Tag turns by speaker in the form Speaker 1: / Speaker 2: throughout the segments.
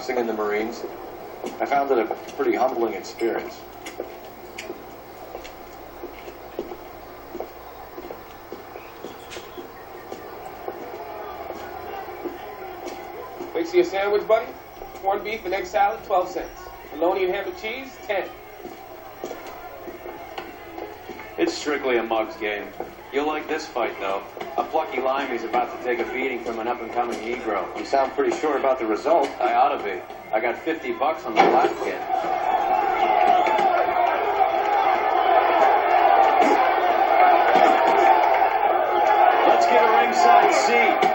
Speaker 1: officing in the Marines. I found it a pretty humbling experience.
Speaker 2: Wait, see a sandwich, buddy? Corned beef and egg salad, 12 cents. Bologna and ham and cheese, 10.
Speaker 3: It's strictly a mug's game. You'll like this fight, though. A plucky limey's about to take a beating from an up-and-coming Negro.
Speaker 1: You sound pretty sure about the result.
Speaker 3: I ought to be. I got $50 on the black kid. Let's get a ringside seat.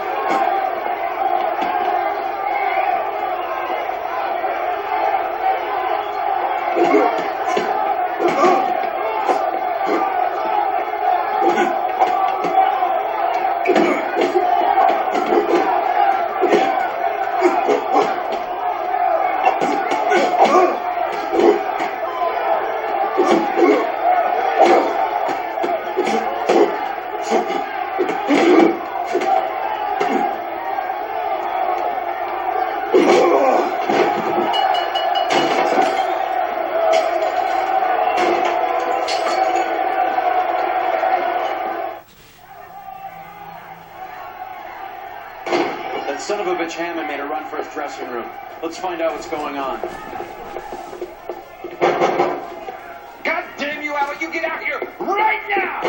Speaker 3: That son of a bitch Hammond made a run for his dressing room. Let's find out what's going on.
Speaker 4: God damn you, Albert, you get out here right now!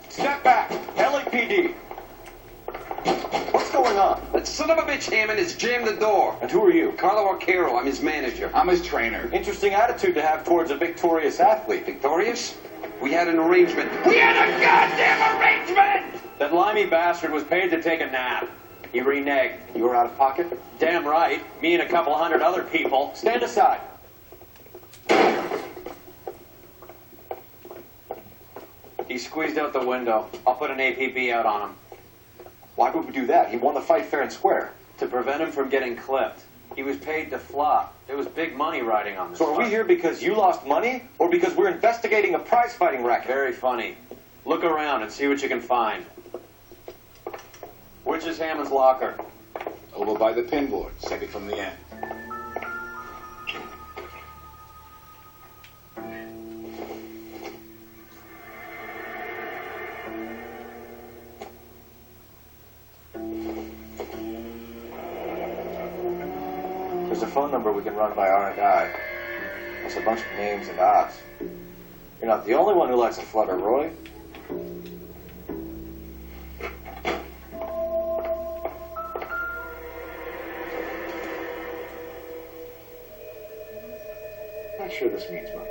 Speaker 1: Step back. LAPD. What's going on?
Speaker 4: That son of a bitch Hammond has jammed the door.
Speaker 1: And who are you?
Speaker 4: Carlo Arcaro, I'm his manager.
Speaker 5: I'm his trainer.
Speaker 1: Interesting attitude to have towards a victorious athlete.
Speaker 4: Victorious? We had an arrangement. We had a goddamn arrangement!
Speaker 3: That limey bastard was paid to take a nap. He reneged.
Speaker 1: You were out of pocket?
Speaker 3: Damn right. Me and a couple hundred other people.
Speaker 1: Stand aside.
Speaker 3: He squeezed out the window. I'll put an APB out on him.
Speaker 1: Why would we do that? He won the fight fair and square.
Speaker 3: To prevent him from getting clipped. He was paid to flop. There was big money riding on this
Speaker 1: So are we
Speaker 3: fight.
Speaker 1: here because you lost money, or because we're investigating a prize-fighting racket?
Speaker 3: Very funny. Look around and see what you can find. Which is Hammond's locker?
Speaker 5: Over by the pinboard, second from the end.
Speaker 1: There's a phone number we can run by RNI. There's a bunch of names and odds. You're not the only one who likes a flutter, Roy. Not sure this means much.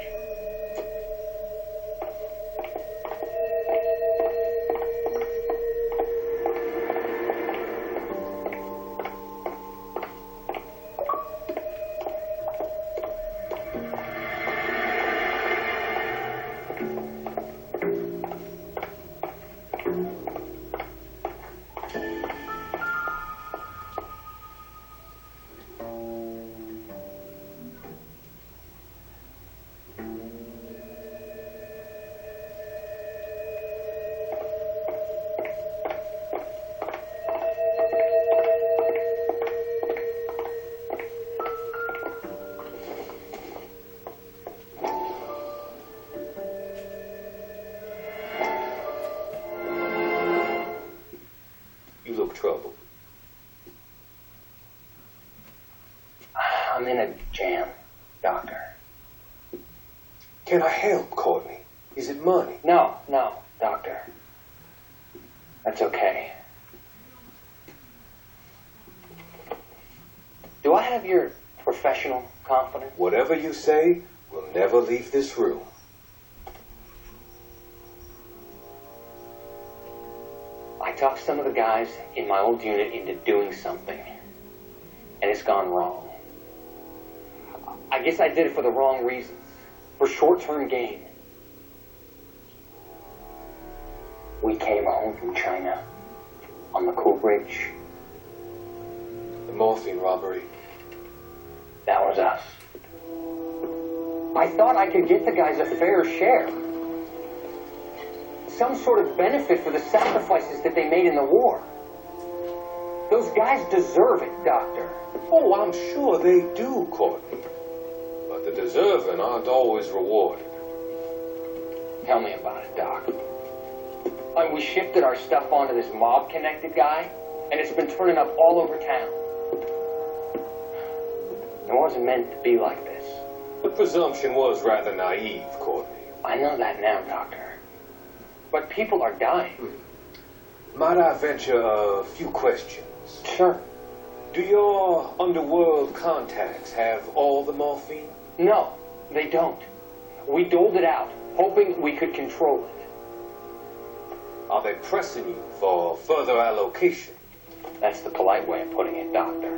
Speaker 1: You look troubled.
Speaker 6: I'm in a jam, Doctor.
Speaker 1: Can I help, Courtney? Is it money?
Speaker 6: No, Doctor. That's okay. Do I have your professional confidence?
Speaker 1: Whatever you say, we'll never leave this room.
Speaker 6: I talked some of the guys in my old unit into doing something, and it's gone wrong. I guess I did it for the wrong reasons, for short-term gain. We came home from China on the Cool Bridge.
Speaker 1: The morphine robbery.
Speaker 6: That was us. I thought I could get the guys a fair share. Some sort of benefit for the sacrifices that they made in the war. Those guys deserve it, Doctor.
Speaker 7: Oh, I'm sure they do, Courtney. But the deserving aren't always rewarded.
Speaker 6: Tell me about it, Doc. We shifted our stuff onto this mob-connected guy, and it's been turning up all over town. It wasn't meant to be like this.
Speaker 7: The presumption was rather naive, Courtney.
Speaker 6: I know that now, Doctor. But people are dying.
Speaker 7: Might I venture a few questions?
Speaker 6: Sure.
Speaker 7: Do your underworld contacts have all the morphine?
Speaker 6: No, they don't. We doled it out, hoping we could control it.
Speaker 7: Are they pressing you for further allocation?
Speaker 6: That's the polite way of putting it, Doctor.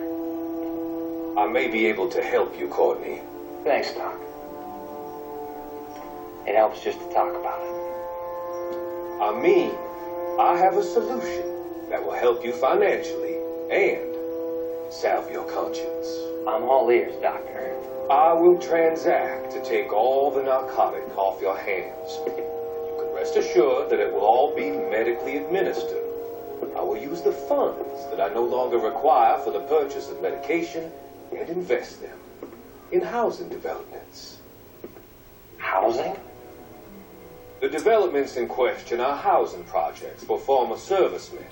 Speaker 7: I may be able to help you, Courtney.
Speaker 6: Thanks, Doc. It helps just to talk about it.
Speaker 7: I mean, I have a solution that will help you financially and salve your conscience.
Speaker 6: I'm all ears, Doctor.
Speaker 7: I will transact to take all the narcotic off your hands. You can rest assured that it will all be medically administered. I will use the funds that I no longer require for the purchase of medication and invest them in housing developments.
Speaker 6: Housing?
Speaker 7: The developments in question are housing projects for former servicemen.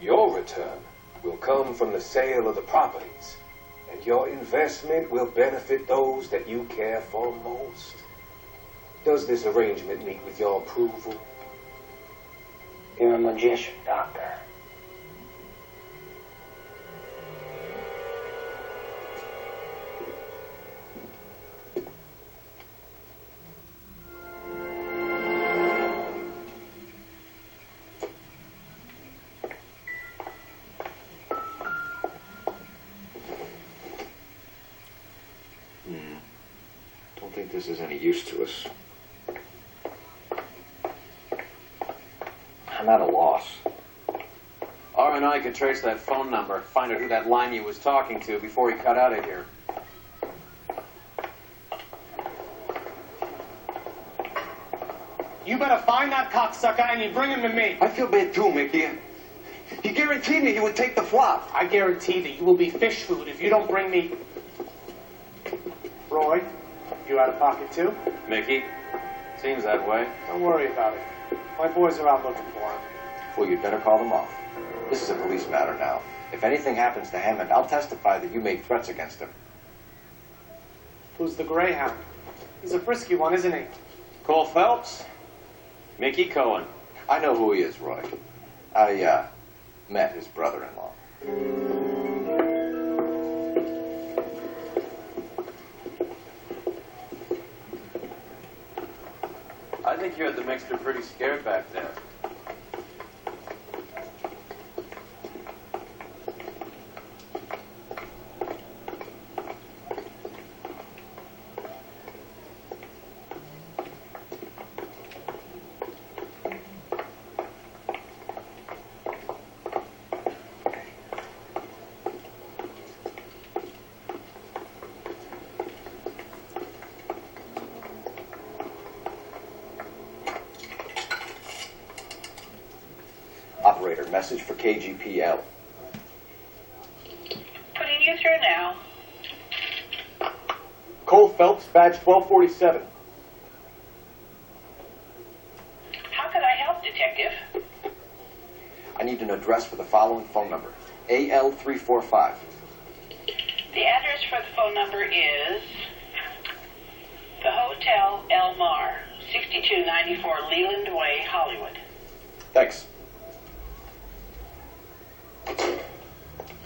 Speaker 7: Your return will come from the sale of the properties, and your investment will benefit those that you care for most. Does this arrangement meet with your approval?
Speaker 6: You're a magician, Doctor.
Speaker 1: Don't think this is any use to us. I'm at a loss.
Speaker 3: R&I could trace that phone number, find out who that limey was talking to before he cut out of here.
Speaker 2: You better find that cocksucker and you bring him to me.
Speaker 8: I feel bad too, Mickey. He guaranteed me he would take the flop.
Speaker 2: I guarantee that you will be fish food if you don't bring me... Roy, you out of pocket too?
Speaker 3: Mickey? Seems that way.
Speaker 2: Don't worry about it. My boys are out looking for him.
Speaker 1: Well, you'd better call them off. This is a police matter now. If anything happens to Hammond, I'll testify that you made threats against him.
Speaker 2: Who's the Greyhound? He's a frisky one, isn't he?
Speaker 3: Cole Phelps? Mickey Cohen.
Speaker 1: I know who he is, Roy. I, met his brother-in-law.
Speaker 3: I think you had the mixture pretty scared back there.
Speaker 1: Operator, message for KGPL.
Speaker 9: Putting you through now.
Speaker 1: Cole Phelps, badge 1247.
Speaker 9: How can I help, Detective?
Speaker 1: I need an address for the following phone number. AL345.
Speaker 9: The address for the phone number is the Hotel El Mar, 6294 Leland Way, Hollywood.
Speaker 1: Thanks.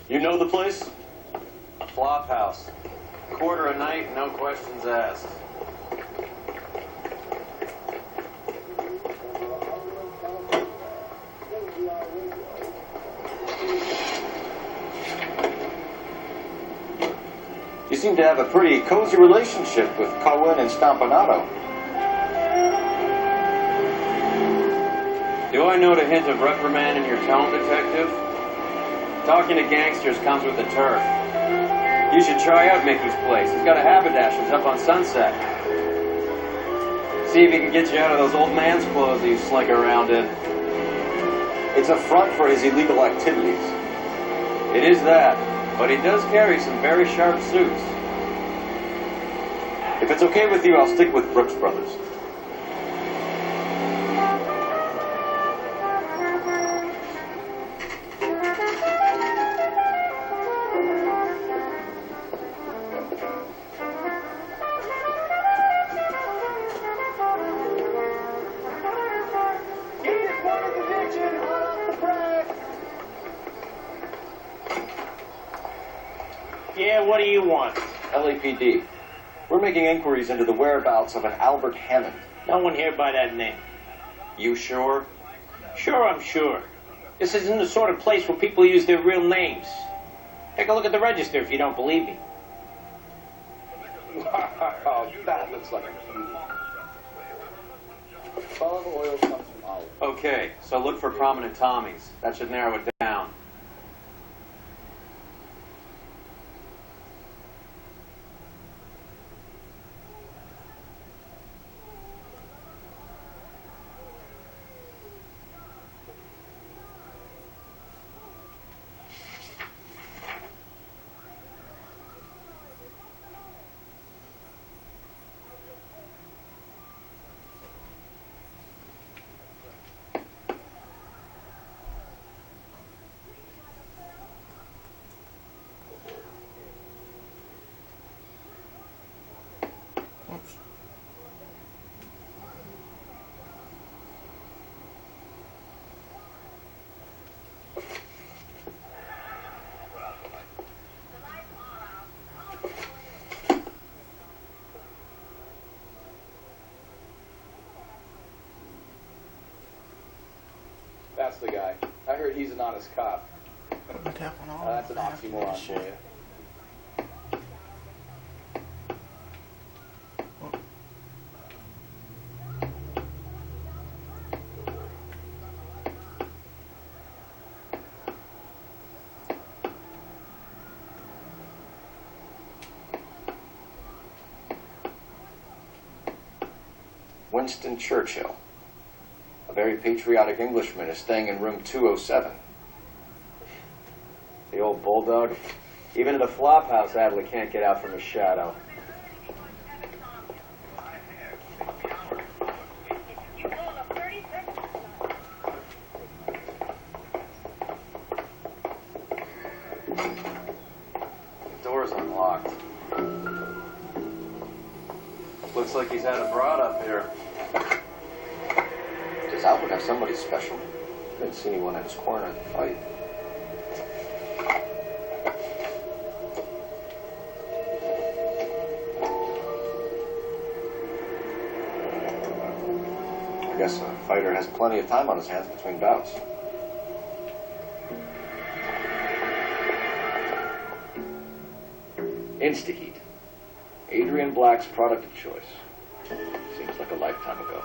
Speaker 3: You know the place? Flop house. Quarter a night, no questions asked.
Speaker 1: You seem to have a pretty cozy relationship with Cohen and Stompanato.
Speaker 3: Do I note a hint of reprimand in your tone, Detective? Talking to gangsters comes with the turf. You should try out Mickey's place. He's got a haberdasher's up on Sunset. See if he can get you out of those old man's clothes that you slink around in.
Speaker 1: It's a front for his illegal activities.
Speaker 3: It is that, but he does carry some very sharp suits.
Speaker 1: If it's okay with you, I'll stick with Brooks Brothers.
Speaker 10: Yeah, what do you want?
Speaker 1: LAPD. We're making inquiries into the whereabouts of an Albert Hammond.
Speaker 10: No one here by that name.
Speaker 3: You sure?
Speaker 10: Sure, I'm sure. This isn't the sort of place where people use their real names. Take a look at the register if you don't believe me.
Speaker 5: Wow, that looks like a beauty. Olive oil comes from olive.
Speaker 3: Okay, so look for prominent Tommies. That should narrow it down.
Speaker 5: That's the guy. I heard he's an honest cop. That's an oxymoron for you.
Speaker 1: Winston Churchill. A very patriotic Englishman is staying in room 207.
Speaker 3: The old bulldog. Even in the flophouse, Adley can't get out from his shadow. The door's unlocked. Looks like he's had a broad up here.
Speaker 1: Does Albert have somebody special? Didn't see anyone in his corner at the fight. I guess a fighter has plenty of time on his hands between bouts. Instaheat. Adrian Black's product of choice. Seems like a lifetime ago.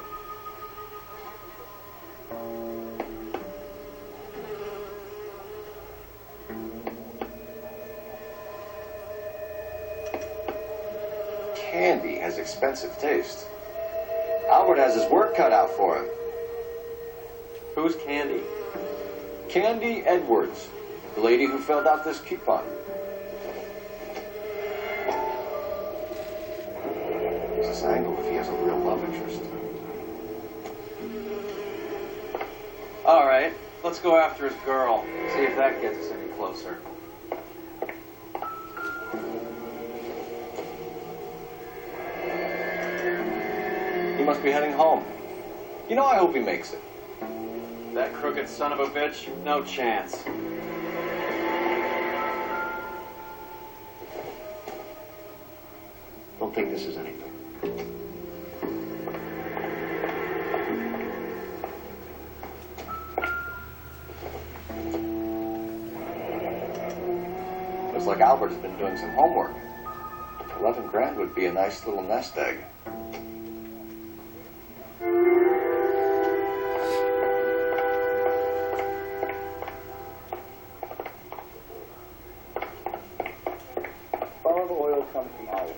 Speaker 1: Candy has expensive taste. Albert has his work cut out for him.
Speaker 3: Who's Candy?
Speaker 1: Candy Edwards, the lady who filled out this coupon. There's this angle if he has a real love interest.
Speaker 3: All right, let's go after his girl. See if that gets us any closer.
Speaker 1: He must be heading home. You know, I hope he makes it.
Speaker 3: That crooked son of a bitch, no chance.
Speaker 1: Don't think this is anything. Looks like Albert has been doing some homework. 11 grand would be a nice little nest egg.
Speaker 5: Olive oil comes from olive.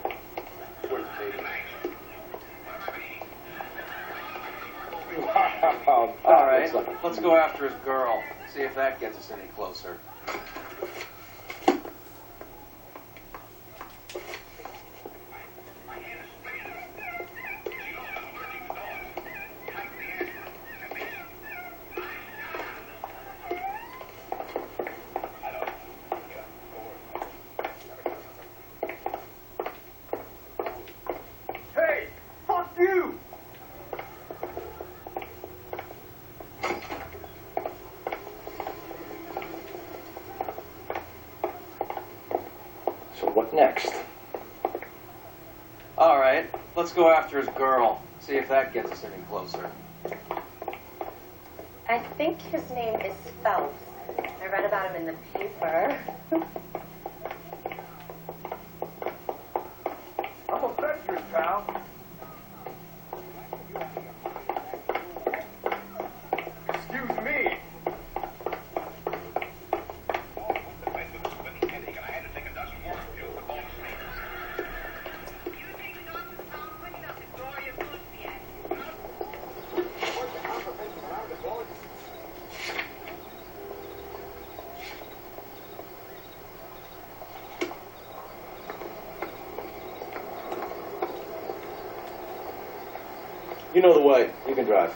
Speaker 5: Wow,
Speaker 3: All right, let's go after his girl. See if that gets us any closer. What next? All right, let's go after his girl. See if that gets us any closer.
Speaker 11: I think his name is Phelps. I read about him in the paper.
Speaker 4: I'm a veteran, pal. Excuse me.
Speaker 1: You know the way. You can drive.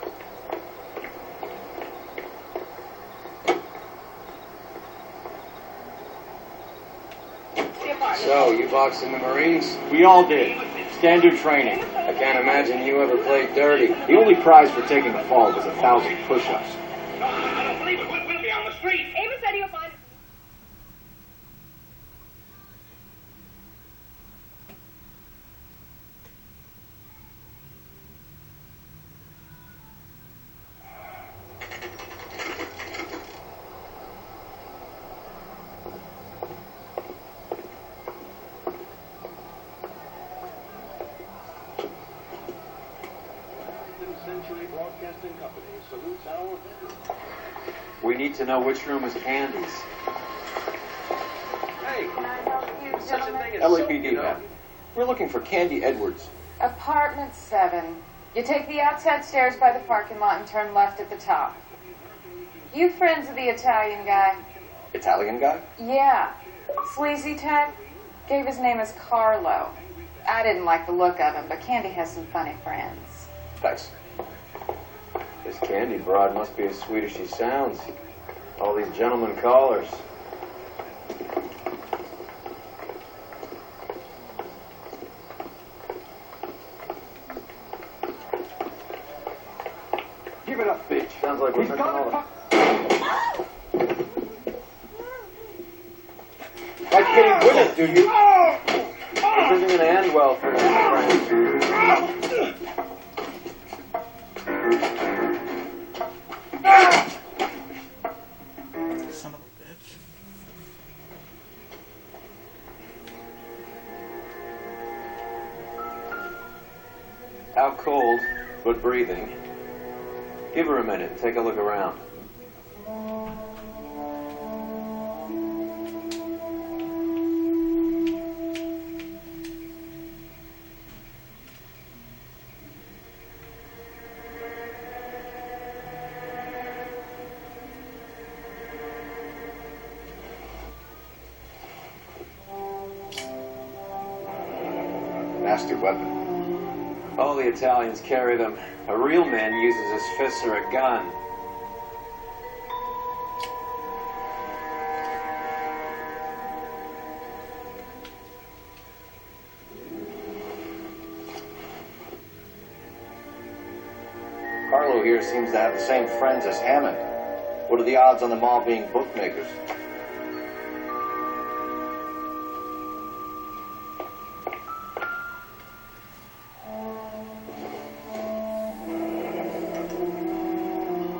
Speaker 3: So, you boxed in the Marines?
Speaker 10: We all did. Standard training.
Speaker 3: I can't imagine you ever played dirty.
Speaker 5: The only prize for taking the fall was 1,000 push-ups.
Speaker 4: I don't believe it. We'll be on the street.
Speaker 11: Ava said he'll find...
Speaker 3: We need to know which room is Candy's.
Speaker 12: Hey,
Speaker 11: Can I help you,
Speaker 12: such a
Speaker 11: gentlemen?
Speaker 12: thing as soap,
Speaker 1: LAPD,
Speaker 12: you know?
Speaker 1: man. We're looking for Candy Edwards.
Speaker 13: Apartment 7. You take the outside stairs by the parking lot and turn left at the top. You friends of the Italian guy?
Speaker 1: Italian guy?
Speaker 13: Yeah. Sleazy type? Gave his name as Carlo. I didn't like the look of him, but Candy has some funny friends.
Speaker 1: Thanks.
Speaker 3: This Candy broad must be as sweet as she sounds. All these gentlemen callers.
Speaker 4: Give it up, bitch.
Speaker 3: Sounds like we're
Speaker 4: He's
Speaker 3: missing all
Speaker 4: coming.
Speaker 3: the... Like hitting with it, do you? This isn't gonna end well for you, friend.
Speaker 14: Son of a bitch.
Speaker 3: Out cold, but breathing. Give her a minute. Take a look around.
Speaker 1: Nasty weapon.
Speaker 3: All the Italians carry them. A real man uses his fists or a gun.
Speaker 1: Carlo here seems to have the same friends as Hammond. What are the odds on them all being bookmakers?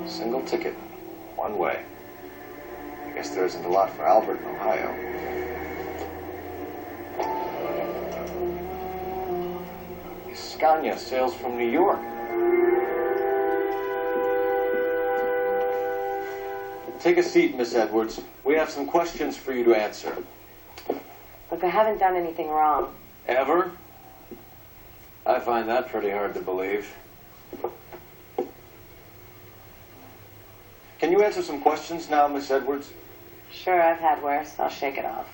Speaker 1: Single ticket. One way. I guess there isn't a lot for Albert in Ohio. Scania sails from New York. Take a seat, Miss Edwards. We have some questions for you to answer.
Speaker 11: Look, I haven't done anything wrong.
Speaker 3: Ever? I find that pretty hard to believe.
Speaker 1: Can you answer some questions now, Miss Edwards?
Speaker 11: Sure, I've had worse. I'll shake it off.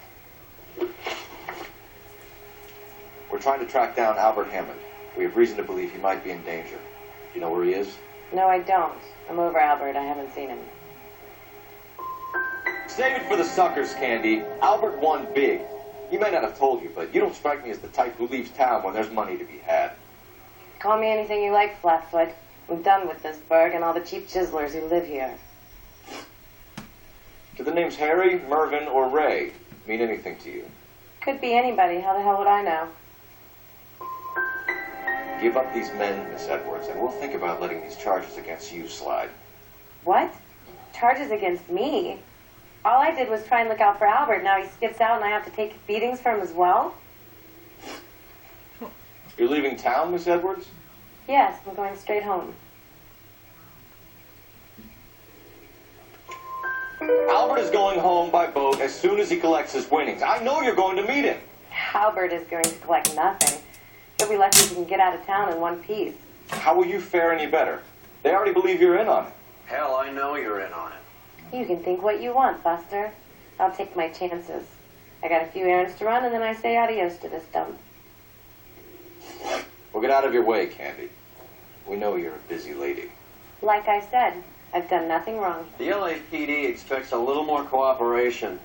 Speaker 1: We're trying to track down Albert Hammond. We have reason to believe he might be in danger. Do you know where he is?
Speaker 11: No, I don't. I'm over Albert. I haven't seen him.
Speaker 1: Save it for the suckers, Candy. Albert won big. He may not have told you, but you don't strike me as the type who leaves town when there's money to be had.
Speaker 11: Call me anything you like, Flatfoot. I'm done with this burg and all the cheap chiselers who live here.
Speaker 1: Do the names Harry, Mervyn, or Ray mean anything to you?
Speaker 11: Could be anybody. How the hell would I know?
Speaker 1: Give up these men, Miss Edwards, and we'll think about letting these charges against you slide.
Speaker 11: What? Charges against me? All I did was try and look out for Albert. Now he skips out and I have to take beatings for him as well?
Speaker 1: You're leaving town, Miss Edwards?
Speaker 11: Yes, I'm going straight home.
Speaker 1: Albert is going home by boat as soon as he collects his winnings. I know you're going to meet him.
Speaker 11: Albert is going to collect nothing. He'll be lucky if he can get out of town in one piece.
Speaker 1: How will you fare any better? They already believe you're in on it.
Speaker 3: Hell, I know you're in on it.
Speaker 11: You can think what you want, Buster. I'll take my chances. I got a few errands to run, and then I say adios to this dump.
Speaker 1: We'll get out of your way, Candy. We know you're a busy lady.
Speaker 11: Like I said, I've done nothing wrong.
Speaker 3: The LAPD expects a little more cooperation.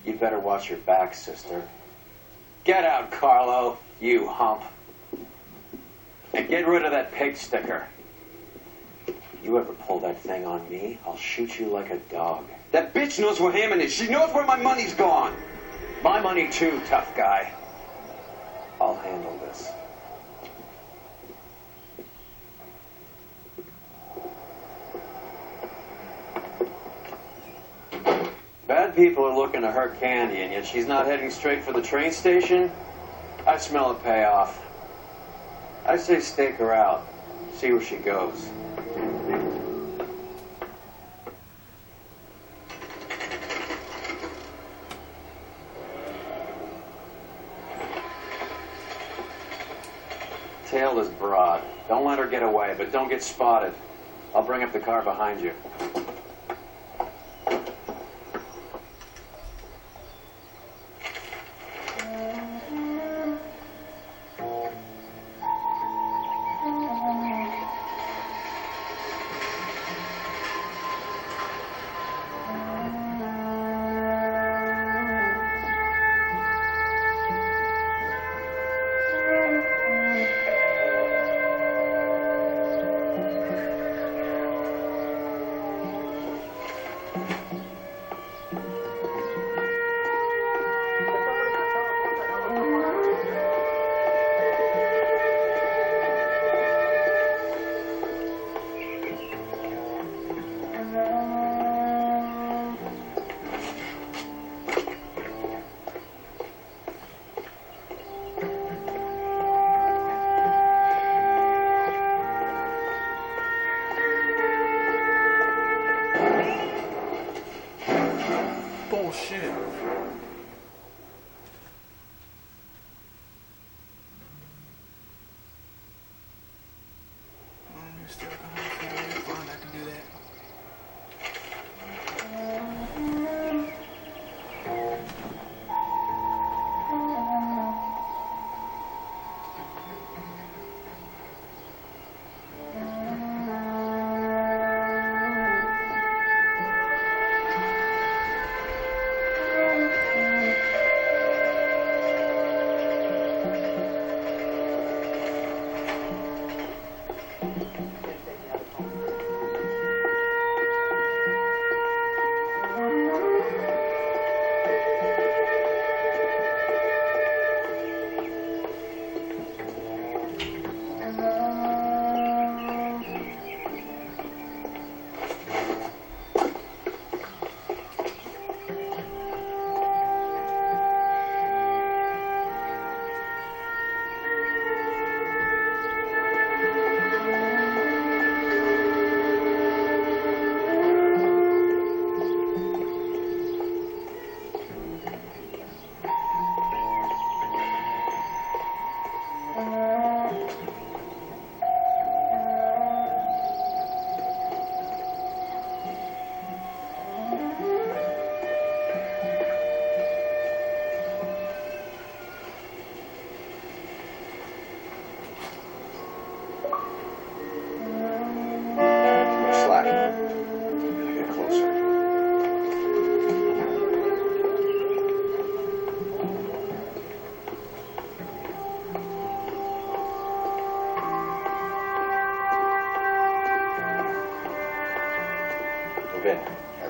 Speaker 3: You'd better watch your back, sister. Get out, Carlo, you hump. And get rid of that pig sticker. You ever pull that thing on me, I'll shoot you like a dog.
Speaker 8: That bitch knows where Hammond is. She knows where my money's gone.
Speaker 3: My money too, tough guy. I'll handle this. Bad people are looking to hurt Candy, and yet she's not heading straight for the train station? I smell a payoff. I say stake her out. See where she goes. Tail is broad. Don't let her get away, but don't get spotted. I'll bring up the car behind you.
Speaker 12: Bullshit. You're still gonna have to do it. Fine, I can do that.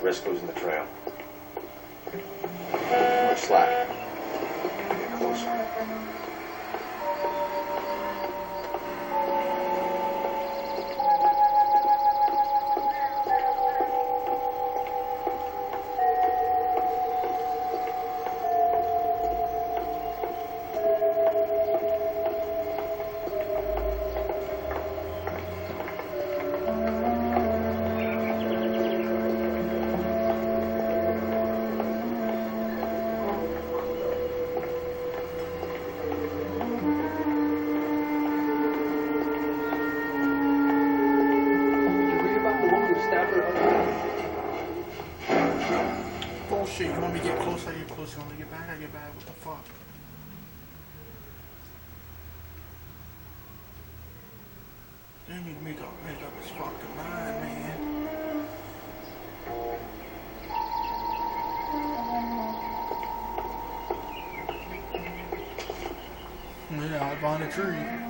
Speaker 1: Risk losing the trail. Too much slack. Get closer.
Speaker 12: Bullshit, you want me to get closer, I get closer. You want me to get back, I get back. What the fuck? They need to make up his fucking mind, man. Yeah, I'm behind a tree.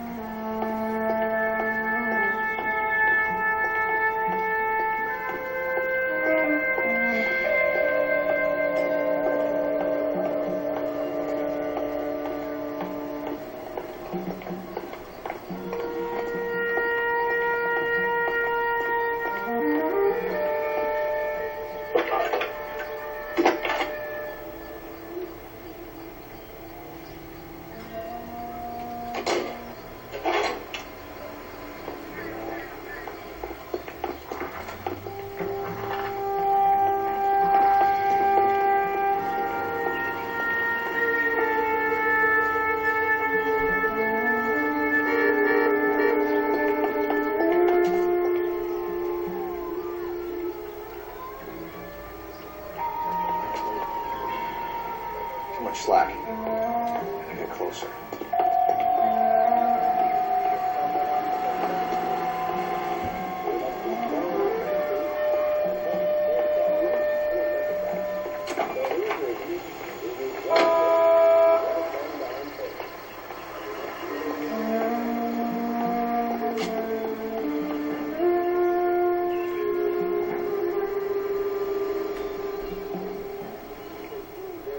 Speaker 12: Slack. I get closer.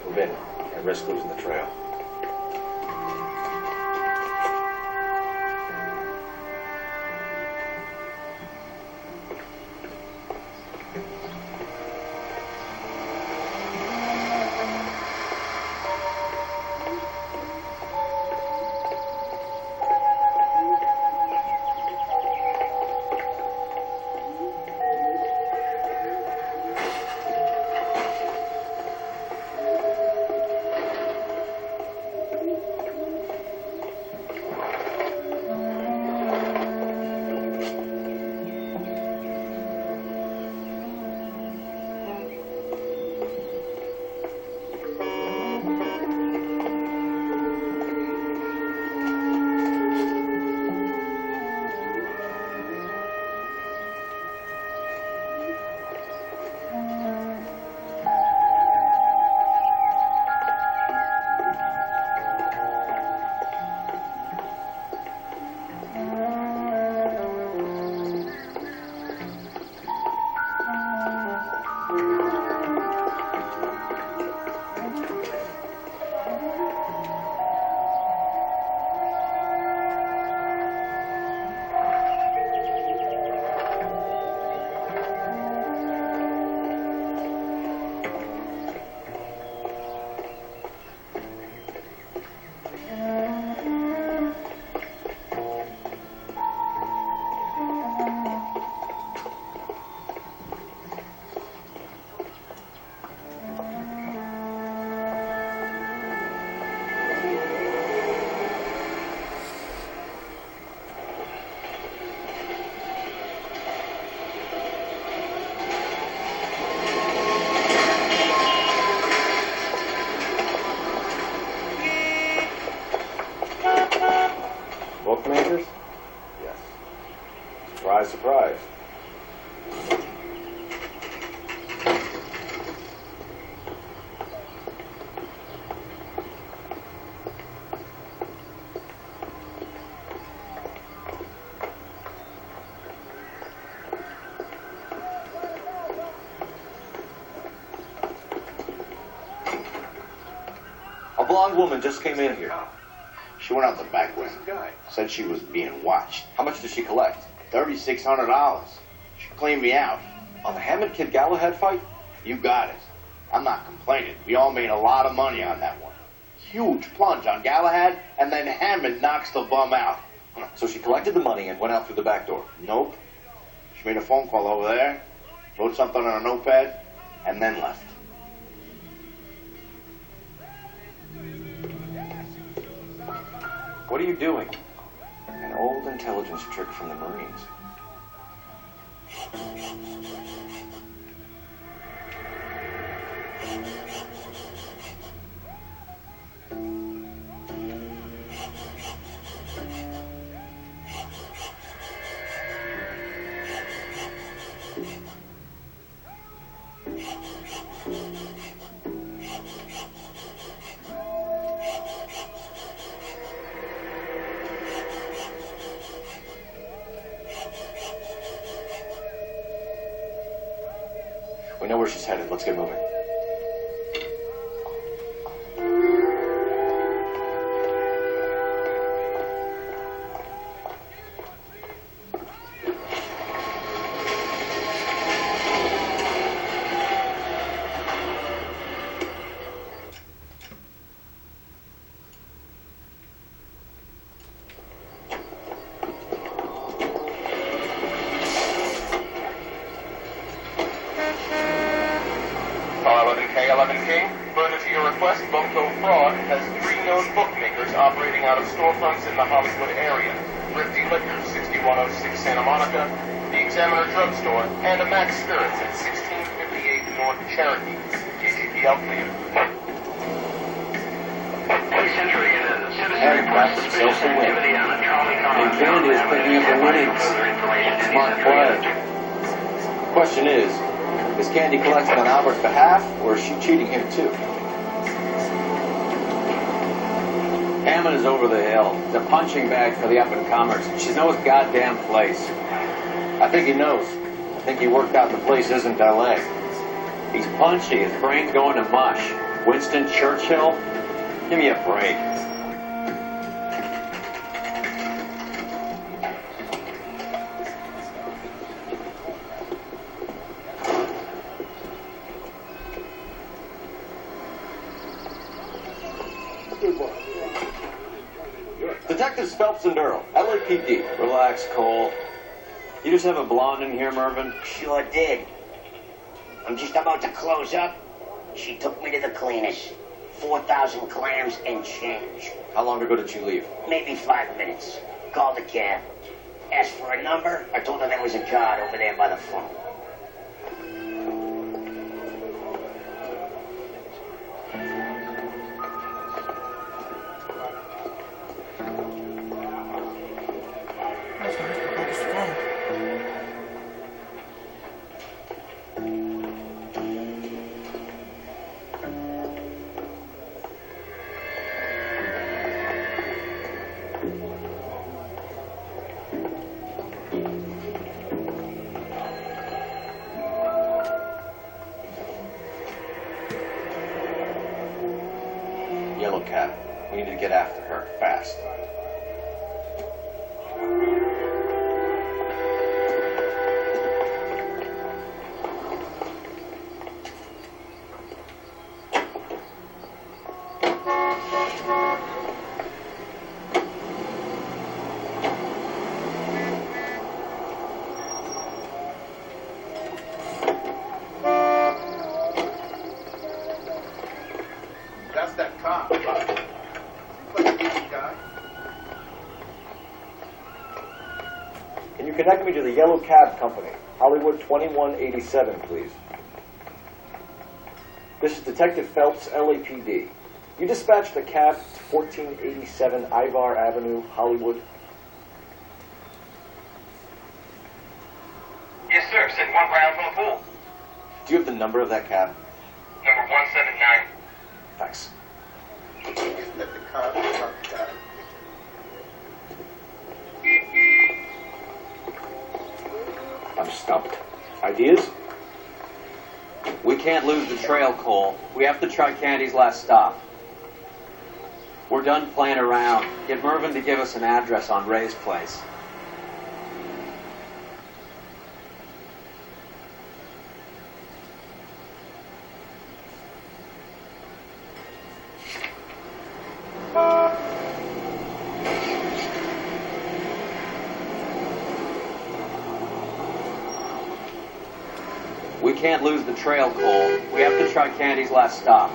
Speaker 12: Move in. I risk losing the trail. Bookmakers? Yes. Surprise, surprise.
Speaker 3: I'll
Speaker 1: blonde woman just came in here.
Speaker 14: She went out the back way. Said she was being watched.
Speaker 1: How much did she collect?
Speaker 14: $3,600. She cleaned me out.
Speaker 1: On the Hammond Kid Galahad fight?
Speaker 14: You got it. I'm not complaining. We all made a lot of money on that one. Huge plunge on Galahad, and then Hammond knocks the bum out.
Speaker 1: So she collected the money and went out through the back door?
Speaker 14: Nope. She made a phone call over there, wrote something on a notepad, and then left.
Speaker 1: What are you doing? An old intelligence trick from the Marines. We know where she's headed. Let's get moving.
Speaker 15: Out of storefronts in the Hollywood area. Thrifty Liquor, 6106 Santa Monica, the Examiner Drugstore, and a Max Spirits at 1658 North Cherokee. KGPL clear. Century in a citizen reports suspicious activity on a trolley car.
Speaker 1: Candy is picking up the winnings. Smart play. Question is Candy collecting on Albert's behalf, or is she cheating him too?
Speaker 3: Hammond is over the hill. It's a punching bag for the up-and-comers. She's no goddamn place.
Speaker 1: I think he knows. I think he worked out the place isn't L.A.
Speaker 3: He's punchy. His brain's going to mush. Winston Churchill? Give me a break.
Speaker 1: Detectives Phelps and Earl, LAPD.
Speaker 3: Relax, Cole. You just have a blonde in here, Mervyn?
Speaker 16: Sure did. I'm just about to close up. She took me to the cleaners. 4,000 clams and change.
Speaker 1: How long ago did she leave?
Speaker 16: Maybe 5 minutes. Called a cab. Asked for a number. I told her there was a card over there by the phone.
Speaker 1: Yellow Cab. We need to get after her, fast.
Speaker 12: That's that cop. Seems like a decent guy.
Speaker 1: Can you connect me to the Yellow Cab Company? Hollywood 2187, please. This is Detective Phelps, LAPD. You dispatched a cab to 1487 Ivar Avenue, Hollywood.
Speaker 15: Yes, sir. Send one round from the pool.
Speaker 1: Do you have the number of that cab?
Speaker 15: Number 179.
Speaker 1: Thanks.
Speaker 12: Isn't that the car that truck guy?
Speaker 3: I'm stumped. Ideas? We can't lose the trail, Cole. We have to try Candy's last stop. We're done playing around. Get Mervyn to give us an address on Ray's place. We can't lose the trail, Cole. We have to try Candy's last stop.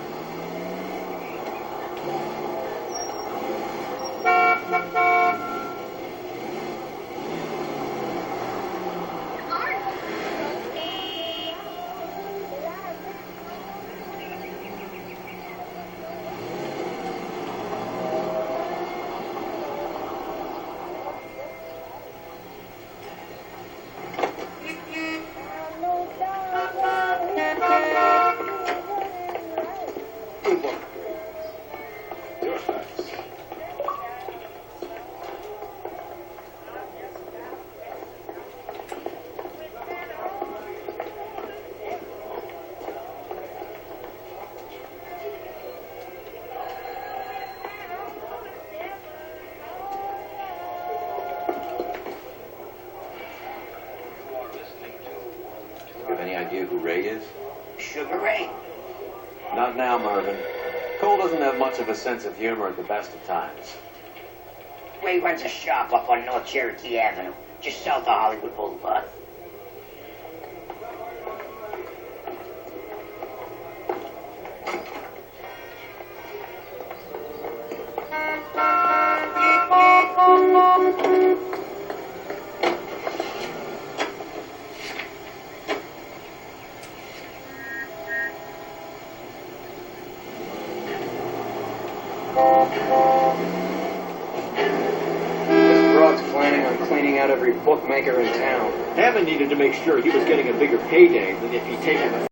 Speaker 3: Any idea who Ray is?
Speaker 16: Sugar Ray?
Speaker 3: Not now, Mervyn. Cole doesn't have much of a sense of humor at the best of times.
Speaker 16: Ray runs a shop up on North Cherokee Avenue, just south of Hollywood Boulevard.
Speaker 6: This broad's planning on cleaning out every bookmaker in town.
Speaker 10: Hammond needed to make sure he was getting a bigger payday than if he'd taken the